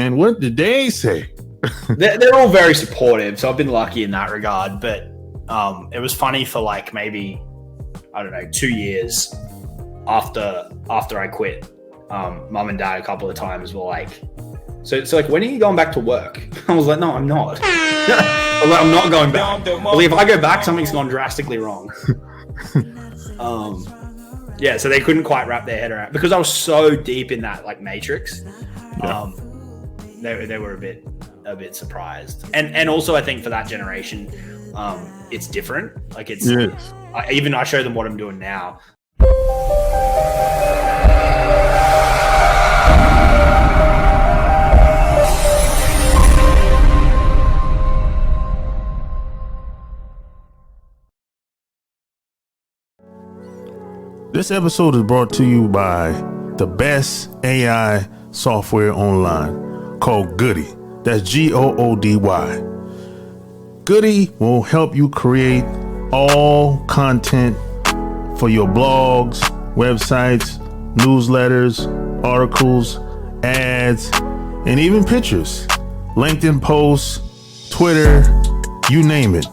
And what did they say? They're all very supportive, so I've been lucky in that regard. But it was funny for like maybe, I don't know, 2 years after I quit. Mum and dad a couple of times were like, so like, when are you going back to work? I was like, no, I'm not. I was like, I'm not going back. Well, if I go back, something's gone drastically wrong. Yeah, so they couldn't quite wrap their head around, because I was so deep in that like matrix. Yeah. They were a bit surprised, and also I think for that generation, it's different. Like it's, yes. I show them what I'm doing now. This episode is brought to you by the best AI software online called Goody. That's Goody. Goody will help you create all content for your blogs, websites, newsletters, articles, ads, and even pictures. LinkedIn posts, Twitter, you name it.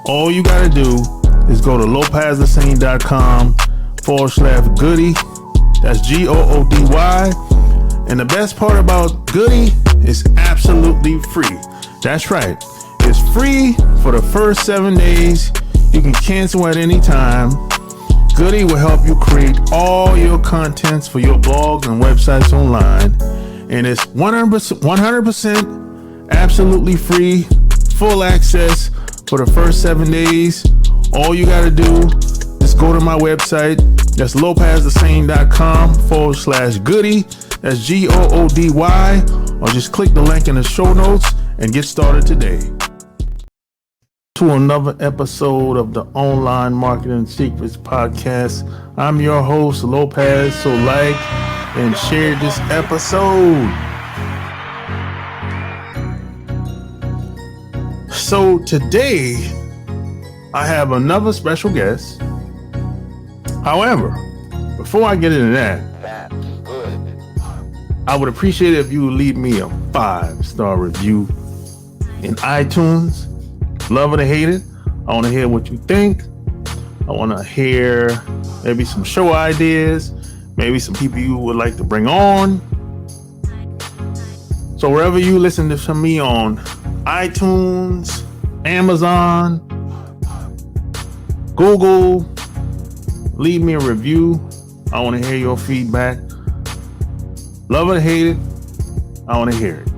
All you gotta do is go to lopazthesane.com/Goody. That's Goody. And the best part about Goody is absolutely free. That's right. It's free for the first 7 days. You can cancel at any time. Goody will help you create all your contents for your blogs and websites online. And it's 100% absolutely free, full access for the first 7 days. All you got to do is go to my website. That's lopazthesane.com/Goody. That's Goody. Or just click the link in the show notes and get started today. To another episode of the Online Marketing Secrets Podcast. I'm your host, Lopaze. So like and share this episode. So today, I have another special guest. However, before I get into that, I would appreciate it if you would leave me a 5-star review in iTunes. Love it or hate it. I want to hear what you think. I want to hear maybe some show ideas, maybe some people you would like to bring on. So wherever you listen to me on iTunes, Amazon, Google, leave me a review. I want to hear your feedback. Love it or hate it, I want to hear it.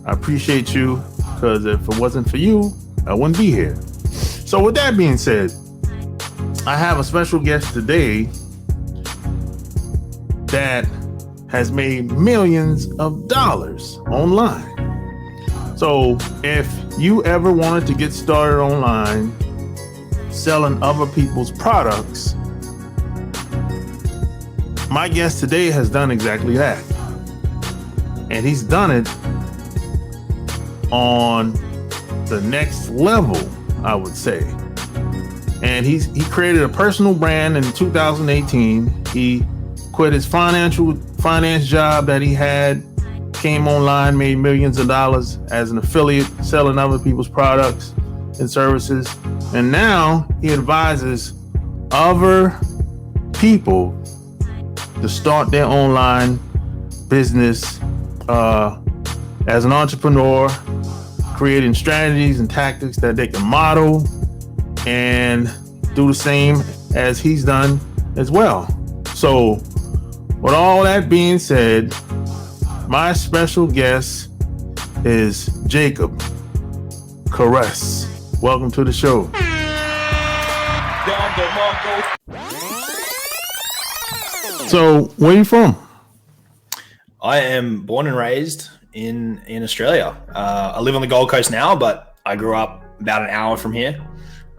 I appreciate you, because if it wasn't for you, I wouldn't be here. So with that being said, I have a special guest today that has made millions of dollars online. So if you ever wanted to get started online selling other people's products, my guest today has done exactly that. And he's done it on the next level, I would say. And he created a personal brand in 2018. He quit his finance job that he had, came online, made millions of dollars as an affiliate, selling other people's products and services. And now he advises other people to start their online business as an entrepreneur, creating strategies and tactics that they can model and do the same as he's done as well. So with all that being said, my special guest is Jacob Caress. Welcome to the show. So where are you from? I am born and raised in Australia. I live on the Gold Coast now, but I grew up about an hour from here,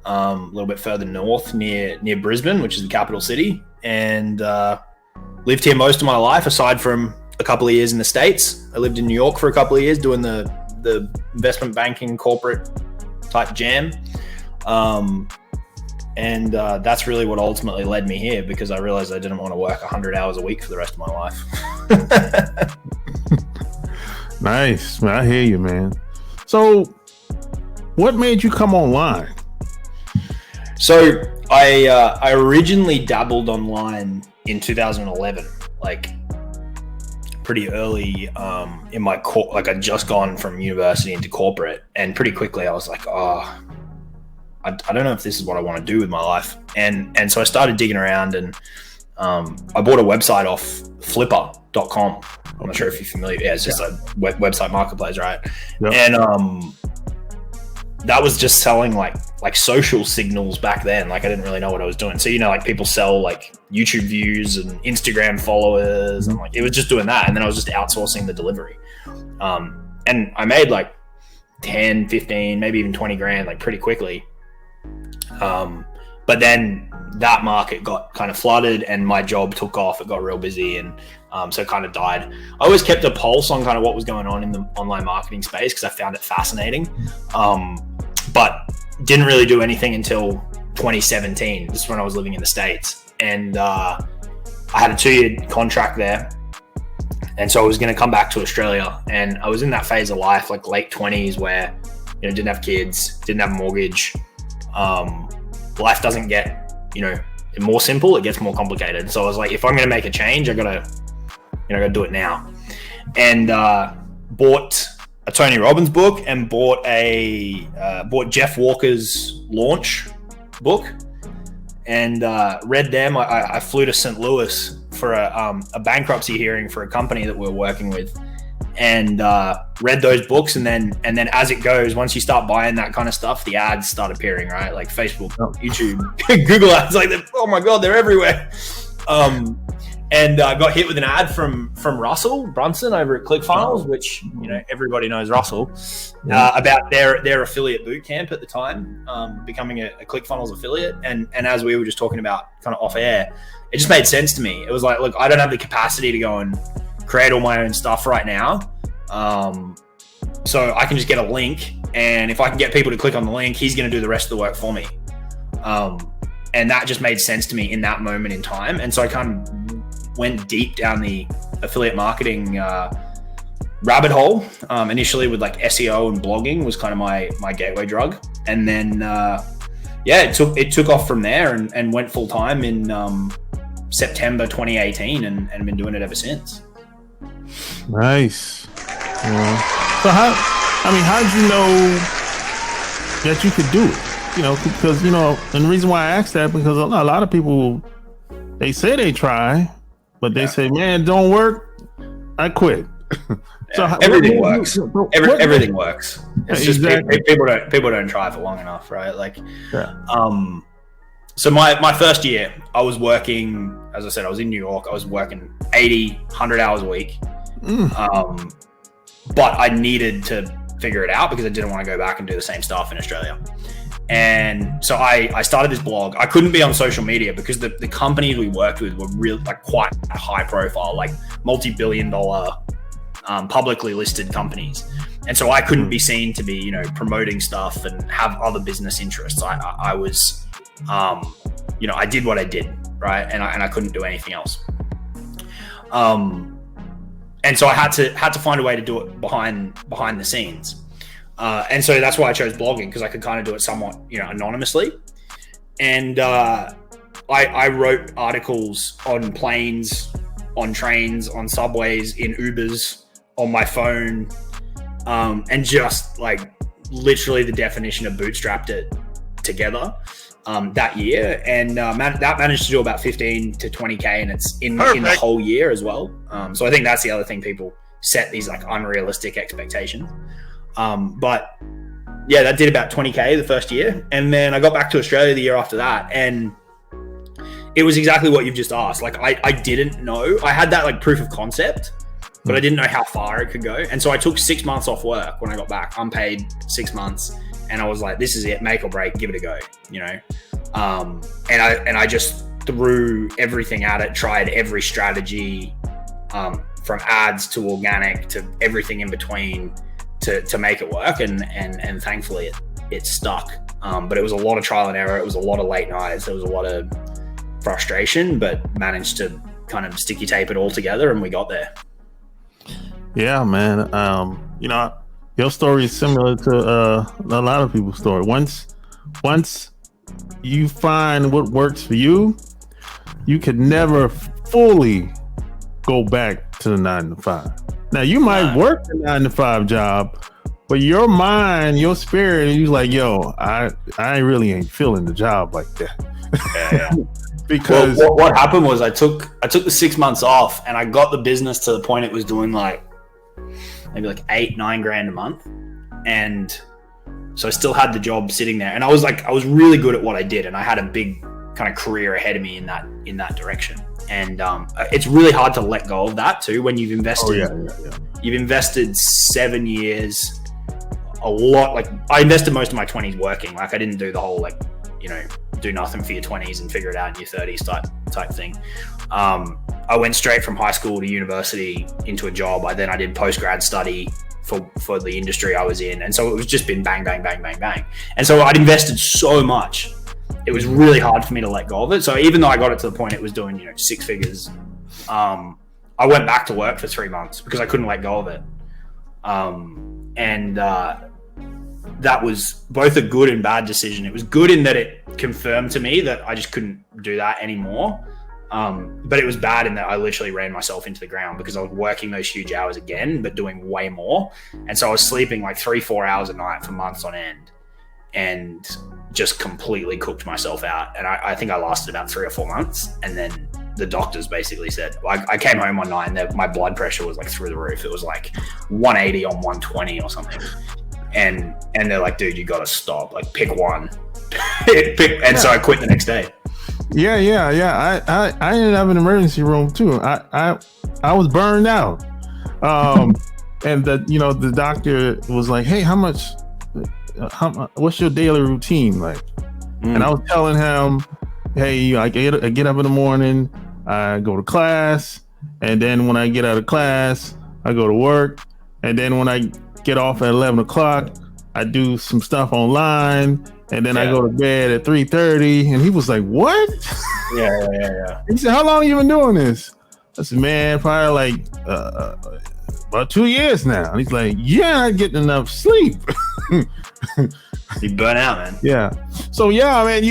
a little bit further north near Brisbane, which is the capital city, and lived here most of my life, aside from a couple of years in the States. I lived in New York for a couple of years doing the investment banking corporate type jam. And that's really what ultimately led me here, because I realized I didn't want to work 100 hours a week for the rest of my life. Nice, man. I hear you, man. So, what made you come online? So I originally dabbled online in 2011, like pretty early in my like I'd just gone from university into corporate, and pretty quickly I was like, oh, I don't know if this is what I want to do with my life, and so I started digging around, and I bought a website off Flipper.com. I'm not sure if you're familiar. Yeah, it's just a website marketplace, right? Yep. And that was just selling like social signals back then. Like I didn't really know what I was doing. So, like people sell like YouTube views and Instagram followers, and like it was just doing that. And then I was just outsourcing the delivery. And I made like 10, 15, maybe even 20 grand, like pretty quickly. But then that market got kind of flooded and my job took off. It got real busy, and so it kind of died. I always kept a pulse on kind of what was going on in the online marketing space because I found it fascinating. But didn't really do anything until 2017. This is when I was living in the States, and I had a 2-year contract there. And so I was going to come back to Australia, and I was in that phase of life, like late 20s, where didn't have kids, didn't have a mortgage. Life doesn't get more simple; it gets more complicated. So I was like, if I'm going to make a change, I gotta do it now. And bought a Tony Robbins book and bought Jeff Walker's launch book, and read them. I flew to St. Louis for a bankruptcy hearing for a company that we were working with, and read those books. And then as it goes, once you start buying that kind of stuff, the ads start appearing, right? Like Facebook, YouTube, Google ads, like, oh my God, they're everywhere. And got hit with an ad from Russell Brunson over at ClickFunnels, which everybody knows Russell, about their affiliate bootcamp at the time, becoming a ClickFunnels affiliate. And as we were just talking about kind of off air, it just made sense to me. It was like, look, I don't have the capacity to go and create all my own stuff right now, so I can just get a link, and if I can get people to click on the link, he's going to do the rest of the work for me. And that just made sense to me in that moment in time. And so I kind of went deep down the affiliate marketing rabbit hole. Initially with like SEO and blogging was kind of my gateway drug. And then, it took off from there and went full time in September 2018 and been doing it ever since. Nice. So how did you know that you could do it? Because, and the reason why I asked that, because a lot of people, they say they try, but they say, man, it don't work, I quit. So everything works. Everything works. It's just people don't try for long enough, right? Like, so my first year, I was working, as I said, I was in New York. I was working 80, 100 hours a week. But I needed to figure it out because I didn't want to go back and do the same stuff in Australia. And so I started this blog. I couldn't be on social media because the companies we worked with were really like quite high profile, like multi-billion-dollar publicly listed companies. And so I couldn't be seen to be, promoting stuff and have other business interests. I was, I did what I did, right? And I couldn't do anything else. And so I had to find a way to do it behind the scenes. And so that's why I chose blogging, because I could kind of do it somewhat, anonymously. And I wrote articles on planes, on trains, on subways, in Ubers, on my phone, and just like literally the definition of bootstrapped it together that year. And that managed to do about 15 to 20K, and it's in the whole year as well. So I think that's the other thing, people set these like unrealistic expectations. But yeah, that did about 20K the first year. And then I got back to Australia the year after that. And it was exactly what you've just asked. Like I didn't know, I had that like proof of concept, but I didn't know how far it could go. And so I took 6 months off work when I got back, unpaid 6 months. And I was like, this is it, make or break, give it a go, and I just threw everything at it, tried every strategy, from ads to organic to everything in between, to make it work, and thankfully it stuck. But it was a lot of trial and error. It was a lot of late nights. There was a lot of frustration, but managed to kind of sticky tape it all together, and we got there. Yeah, man. Your story is similar to a lot of people's story. Once you find what works for you, you could never fully go back to the 9 to 5. Now you might work the 9 to 5 job, but your mind, your spirit, you're like, yo, I really ain't feeling the job like that. Yeah. Because what happened was I took the 6 months off, and I got the business to the point it was doing like maybe like 8-9 grand a month, and so I still had the job sitting there, and I was really good at what I did, and I had a big kind of career ahead of me in that direction. And it's really hard to let go of that too when you've invested. You've invested 7 years, a lot. Like I invested most of my 20s working. Like I didn't do the whole do nothing for your 20s and figure it out in your 30s type thing. I went straight from high school to university into a job. I did post-grad study for the industry I was in. And so it was just been bang, bang, bang, bang, bang. And so I'd invested so much. It was really hard for me to let go of it. So even though I got it to the point it was doing, 6 figures, I went back to work for 3 months because I couldn't let go of it. That was both a good and bad decision. It was good in that it confirmed to me that I just couldn't do that anymore. But it was bad in that I literally ran myself into the ground because I was working those huge hours again, but doing way more. And so I was sleeping like 3-4 hours a night for months on end and just completely cooked myself out. And I think I lasted about 3 or 4 months. And then the doctors basically said, I came home one night and my blood pressure was like through the roof. It was like 180 on 120 or something. And they're like, dude, you got to stop. Like pick one. And so I quit the next day. Yeah. I ended up in the emergency room too. I was burned out. And the doctor was like, hey, what's your daily routine like? And I was telling him, hey, I get up in the morning, I go to class, and then when I get out of class, I go to work, and then when I get off at 11 o'clock, I do some stuff online, and then I go to bed at 3:30. And he was like, what? Yeah. He said, how long you been doing this? I said, man, probably like about 2 years now. And he's like, yeah, I get enough sleep. You burn out, man. Yeah. So yeah, man,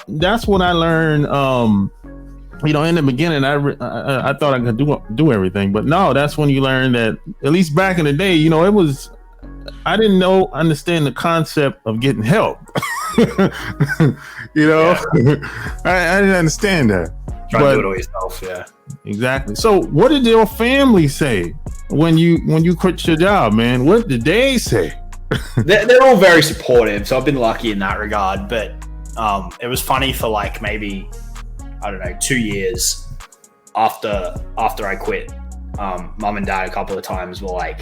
that's when I learned, in the beginning, I thought I could do everything, but no, that's when you learn that, at least back in the day, I didn't understand the concept of getting help. I didn't understand that. Try to do it all yourself. Yeah. Exactly. So what did your family say when you quit your job, man? What did they say? They're all very supportive, so I've been lucky in that regard. But it was funny for like maybe, I don't know, 2 years after I quit. Mum and dad a couple of times were like,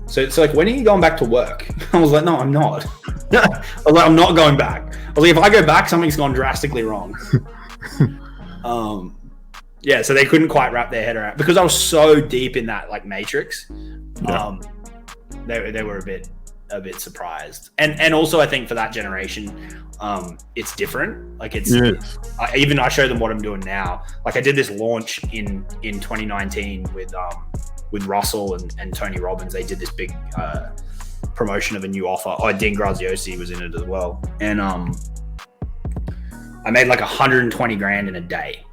so it's like, when are you going back to work? I was like, no, I'm not. I was like, I'm not going back. I was like, if I go back, something's gone drastically wrong. So they couldn't quite wrap their head around because I was so deep in that like matrix. Yeah. They were a bit surprised, and also I think for that generation, it's different. Like it's I show them what I'm doing now. Like I did this launch in 2019 with Russell and Tony Robbins. They did this big promotion of a new offer. Dean Graziosi was in it as well, and I made like 120 grand in a day.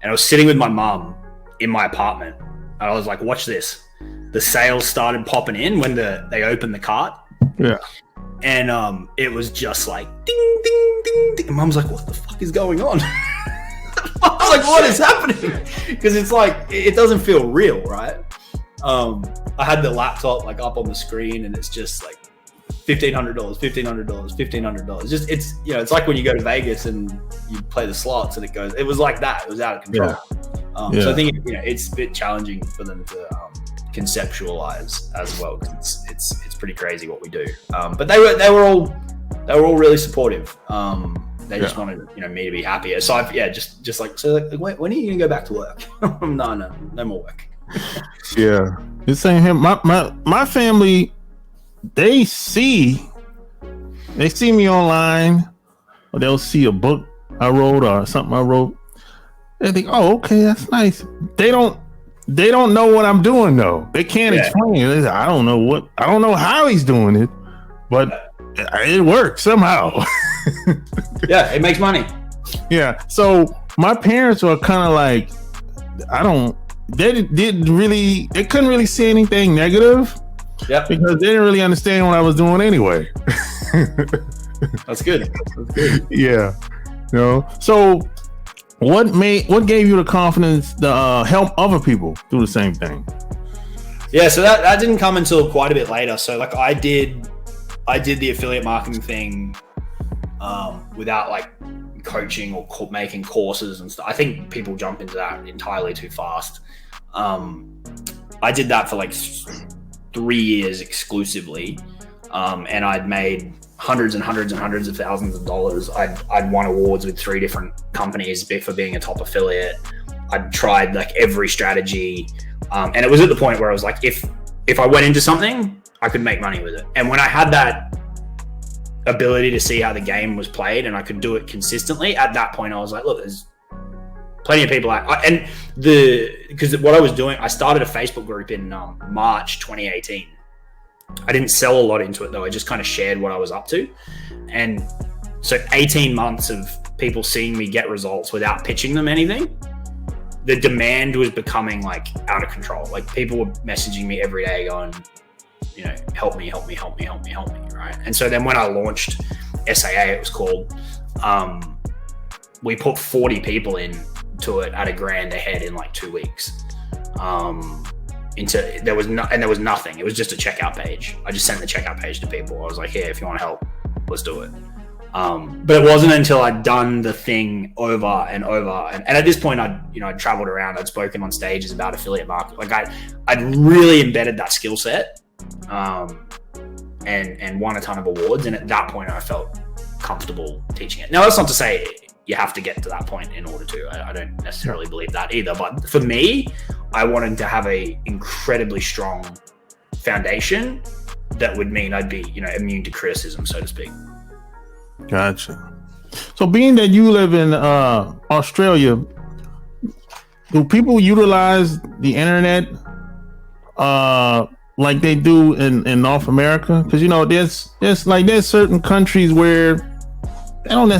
And I was sitting with my mum in my apartment, and I was like, watch this. The sales started popping in when they opened the cart. Yeah. And it was just like ding, ding, ding, ding. And Mum's like, what the fuck is going on? I was like, what is happening? Because it's like, it doesn't feel real, right? I had the laptop like up on the screen, and it's just like $1,500. Just it's like when you go to Vegas and you play the slots and it was like that. It was out of control. So I think it's a bit challenging for them to conceptualize as well, because it's pretty crazy what we do. But they were all really supportive. They just wanted me to be happier. So just like, so like, when are you gonna go back to work? No more work. Yeah, it's saying him. My family, they see me online, or they'll see a book I wrote or something I wrote. They think, oh, okay, that's nice. They don't they don't know what I'm doing though. They can't explain it. They say, I don't know how he's doing it, but it works somehow. Yeah, it makes money. Yeah. So my parents were kind of like, they couldn't really see anything negative. Yeah, because they didn't really understand what I was doing anyway. That's good. Yeah. So what gave you the confidence to help other people do the same thing? Yeah, so that didn't come until quite a bit later. So like I did the affiliate marketing thing without like coaching or making courses and stuff. I think people jump into that entirely too fast. I did that for like 3 years exclusively, and I'd made hundreds and hundreds and hundreds of thousands of dollars. I'd won awards with 3 different companies for being a top affiliate. I'd tried like every strategy, and it was at the point where I was like, if I went into something, I could make money with it. And when I had that ability to see how the game was played and I could do it consistently, at that point I was like, look, there's plenty of people because what I was doing, I started a Facebook group in March 2018. I didn't sell a lot into it though. I just kind of shared what I was up to. And so 18 months of people seeing me get results without pitching them anything, the demand was becoming like out of control. Like people were messaging me every day going, help me, right? And so then when I launched SAA, it was called, we put 40 people into it at $1,000 a head in like 2 weeks. There was nothing. It was just a checkout page. I just sent the checkout page to people. I was like, "Here, if you want to help, let's do it." But it wasn't until I'd done the thing over and over, and at this point, I'd traveled around. I'd spoken on stages about affiliate marketing. Like I'd really embedded that skill set, and won a ton of awards. And at that point, I felt comfortable teaching it. Now, that's not to say you have to get to that point in order to. I don't necessarily believe that either. But for me, I wanted to have a incredibly strong foundation that would mean I'd be, immune to criticism, so to speak. Gotcha. So being that you live in Australia, do people utilize the internet like they do in North America? Because there's certain countries where they don't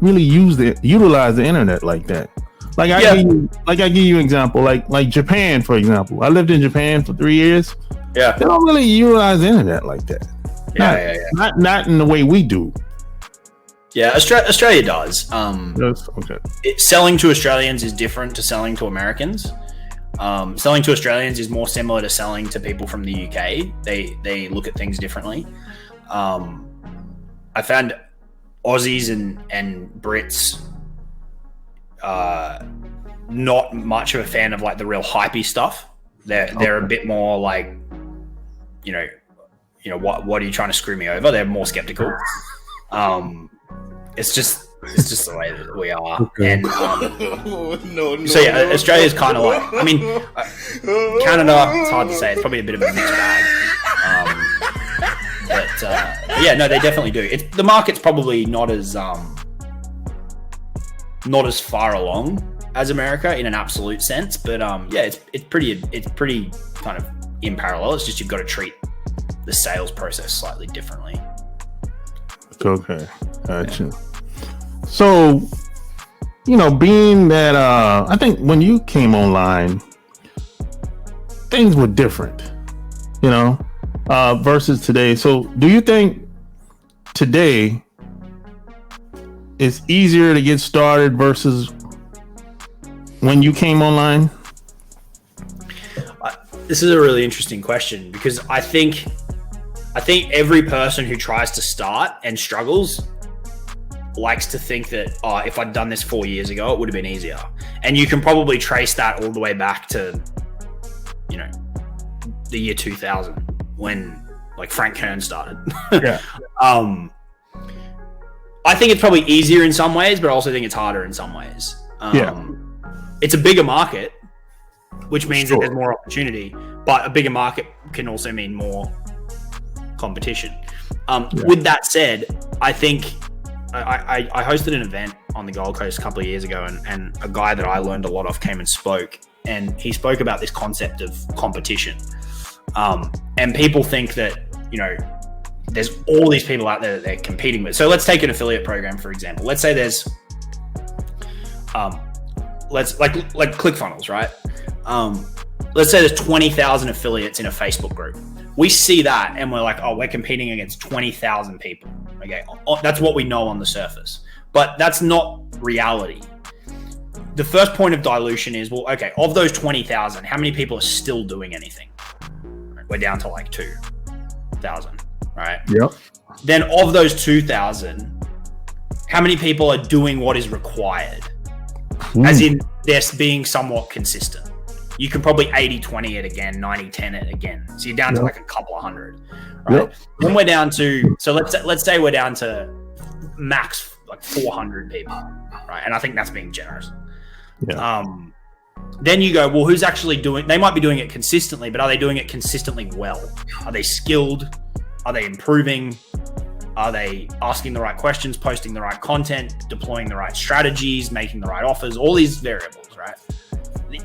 really utilize the internet like that. I give you an example, like Japan, for example. I lived in Japan for 3 years. Yeah, they don't really utilize the internet like that. Not in the way we do. Yeah, Australia does. Okay. Selling to Australians is different to selling to Americans. Selling to Australians is more similar to selling to people from the UK. They look at things differently. I found Aussies and Brits not much of a fan of like the real hypey stuff. They're a bit more like, what are you trying to screw me over? They're more skeptical. It's just the way that we are. Okay. And so yeah, Australia's kind of like, Canada, it's hard to say. It's probably a bit of a mixed bag. They definitely do. The market's probably not as far along as America in an absolute sense, but it's pretty kind of in parallel. It's just you've got to treat the sales process slightly differently. Okay, gotcha. So, being that I think when you came online, things were different, versus today. So, do you think today it's easier to get started versus when you came online? This is a really interesting question because I think every person who tries to start and struggles likes to think that, if I'd done this 4 years ago, it would have been easier. And you can probably trace that all the way back to, the year 2000 when like Frank Kern started. Yeah. I think it's probably easier in some ways, but I also think it's harder in some ways. It's a bigger market, which means that there's more opportunity, but a bigger market can also mean more competition. With that said, I think I hosted an event on the Gold Coast a couple of years ago, and a guy that I learned a lot of came and spoke, and he spoke about this concept of competition. And people think that, you know, there's all these people out there that they're competing with. So let's take an affiliate program, for example. Let's say there's, let's like ClickFunnels, right? Let's say there's 20,000 affiliates in a Facebook group. We see that and we're like, oh, we're competing against 20,000 people. Okay, that's what we know on the surface, but that's not reality. The first point of dilution is, well, okay, of those 20,000, how many people are still doing anything? We're down to like 2,000, right? Yep. Then of those 2,000, how many people are doing what is required? As in, they're being somewhat consistent. You can probably 80-20 it again, 90-10 it again. So you're down to like a couple of hundred, right? Yep. Then we're down to, so let's say we're down to max like 400 people, right? And I think that's being generous. Yeah. Then you go, well, who's actually doing, they might be doing it consistently, but are they doing it consistently well? Are they skilled? Are they improving? Are they asking the right questions, posting the right content, deploying the right strategies, making the right offers, all these variables, right?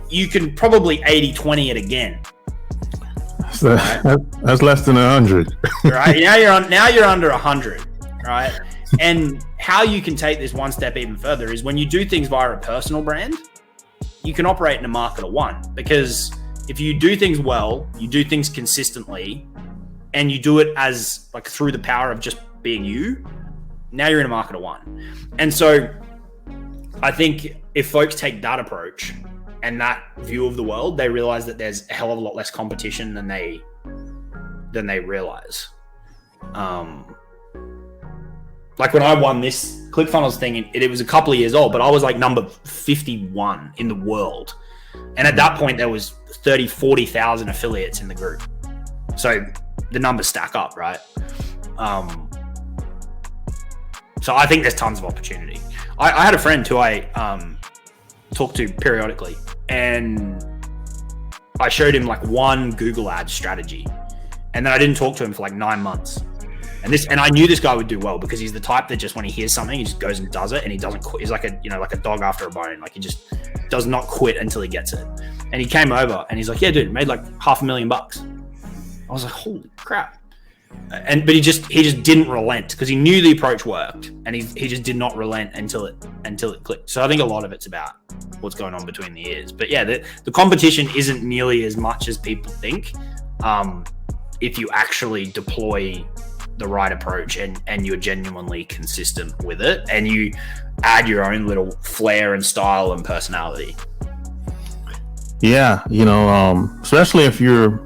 You can probably 80-20 it again. So that's less than 100. Right? Now you're under 100, right? And how you can take this one step even further is when you do things via a personal brand, you can operate in a market of one, because if you do things well, you do things consistently, and you do it as like through the power of just being you, now you're in a market of one. And so I think if folks take that approach and that view of the world, they realize that there's a hell of a lot less competition than they realize. Like when I won this ClickFunnels thing, it was a couple of years old, but I was like number 51 in the world. And at that point, there was 30, 40,000 affiliates in the group. So the numbers stack up, right? So I think there's tons of opportunity. I had a friend who I talk to periodically, and I showed him like one Google ad strategy, and then I didn't talk to him for like 9 months. And I knew this guy would do well, because he's the type that just when he hears something, he just goes and does it, and he doesn't quit. He's like a dog after a bone. Like he just does not quit until he gets it. And he came over and he's like, yeah, dude, made like $500,000. I was like, holy crap. But he just didn't relent, because he knew the approach worked, and he just did not relent until it clicked. So I think a lot of it's about what's going on between the ears. But yeah, the competition isn't nearly as much as people think. If you actually deploy the right approach and you're genuinely consistent with it, and you add your own little flair and style and personality. Yeah, especially if you're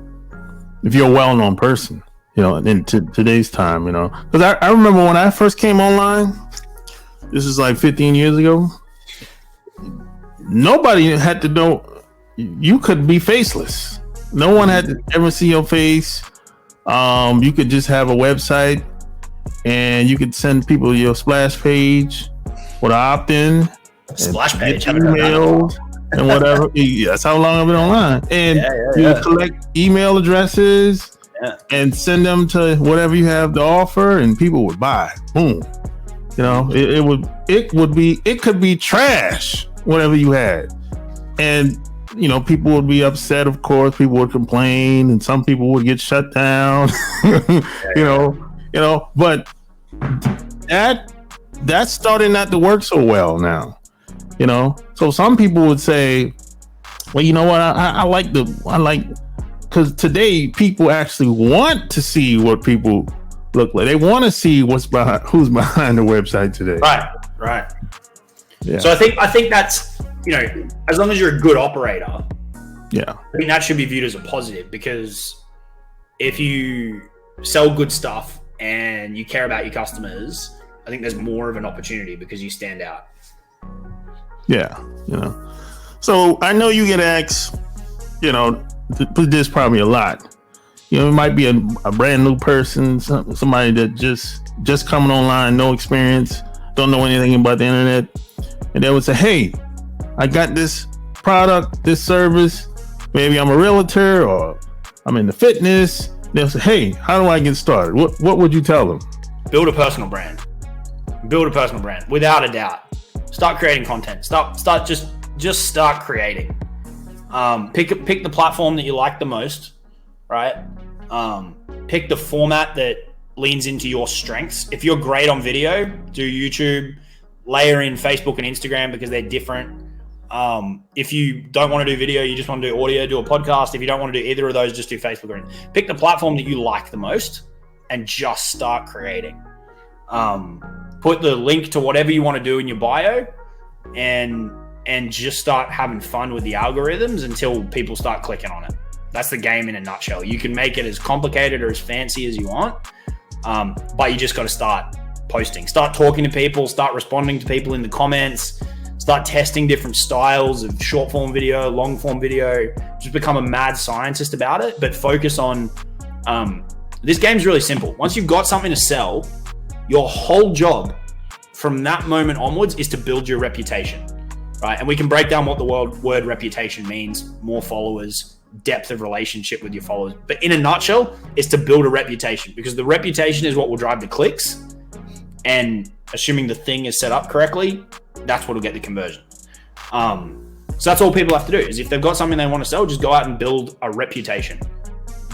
a well-known person, in today's time, because I remember when I first came online, this is like 15 years ago, nobody had to know, you could be faceless. No one had to ever see your face. You could just have a website, and you could send people your splash page with an opt-in, splash page, emails and whatever. That's how long I've been online. And you collect email addresses and send them to whatever you have to offer, and people would buy. Boom. It could be trash, whatever you had, and people would be upset, of course, people would complain, and some people would get shut down, but that's starting not to work so well now, so some people would say, well, you know what, I like, because today people actually want to see what people look like. They want to see who's behind the website today. Right. Yeah. So I think that's, as long as you're a good operator, yeah, I think that should be viewed as a positive, because if you sell good stuff and you care about your customers, I think there's more of an opportunity because you stand out. Yeah, So I know you get asked, this probably a lot. It might be a brand new person, somebody that just coming online, no experience, don't know anything about the internet, and they would say, hey, I got this product, this service, maybe I'm a realtor or I'm into fitness. They'll say, hey, how do I get started? What would you tell them? Build a personal brand. Build a personal brand without a doubt. Start creating content. Just start creating. Pick the platform that you like the most, right? Pick the format that leans into your strengths. If you're great on video, do YouTube. Layer in Facebook and Instagram because they're different. If you don't want to do video, you just want to do audio, do a podcast. If you don't want to do either of those, just do Facebook or Instagram. Pick the platform that you like the most and just start creating. Put the link to whatever you want to do in your bio and just start having fun with the algorithms until people start clicking on it. That's the game in a nutshell. You can make it as complicated or as fancy as you want, but you just got to start posting. Start talking to people, start responding to people in the comments, start testing different styles of short form video, long form video. Just become a mad scientist about it, but focus on this game's really simple. Once you've got something to sell, your whole job from that moment onwards is to build your reputation, right? And we can break down what the word reputation means: more followers, depth of relationship with your followers. But in a nutshell, it's to build a reputation, because the reputation is what will drive the clicks. And assuming the thing is set up correctly, that's what will get the conversion. So that's all people have to do, is if they've got something they want to sell, just go out and build a reputation.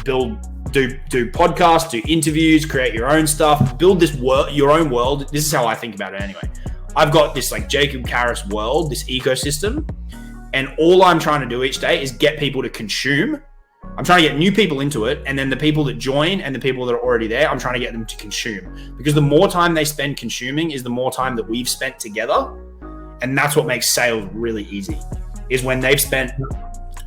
Do podcasts, do interviews, create your own stuff, build this your own world. This is how I think about it anyway. I've got this like Jacob Karras world, this ecosystem, and all I'm trying to do each day is get people to consume. I'm trying to get new people into it, and then the people that join and the people that are already there, I'm trying to get them to consume. Because the more time they spend consuming is the more time that we've spent together. And that's what makes sales really easy, is when they've spent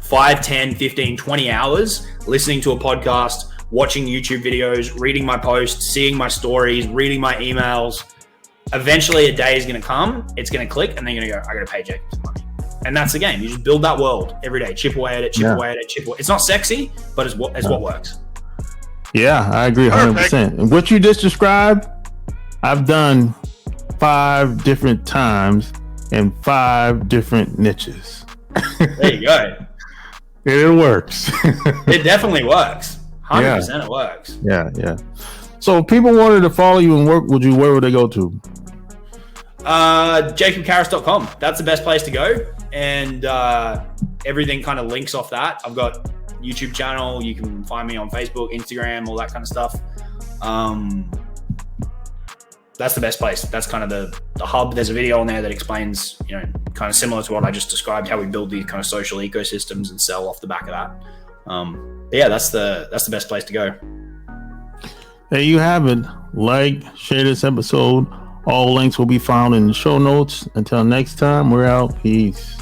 5, 10, 15, 20 hours listening to a podcast, watching YouTube videos, reading my posts, seeing my stories, reading my emails. Eventually a day is going to come, it's going to click, and then you're going to go, I got to pay Jacob some money. And that's the game. You just build that world every day, chip away at it, chip away at it, chip away. It's not sexy, but it's what works. Yeah, I agree 100%. And what you just described, I've done 5 different times in 5 different niches. There you go. It works. It definitely works. 100% it works. Yeah. So if people wanted to follow you and work with you, where would they go to? JacobKarras.com. That's the best place to go. And everything kind of links off that. I've got YouTube channel. You can find me on Facebook, Instagram, all that kind of stuff. That's the best place. That's kind of the hub. There's a video on there that explains, kind of similar to what I just described, how we build these kind of social ecosystems and sell off the back of that. But yeah, that's the best place to go. There you have it. Like, share this episode. All links will be found in the show notes. Until next time, we're out. Peace.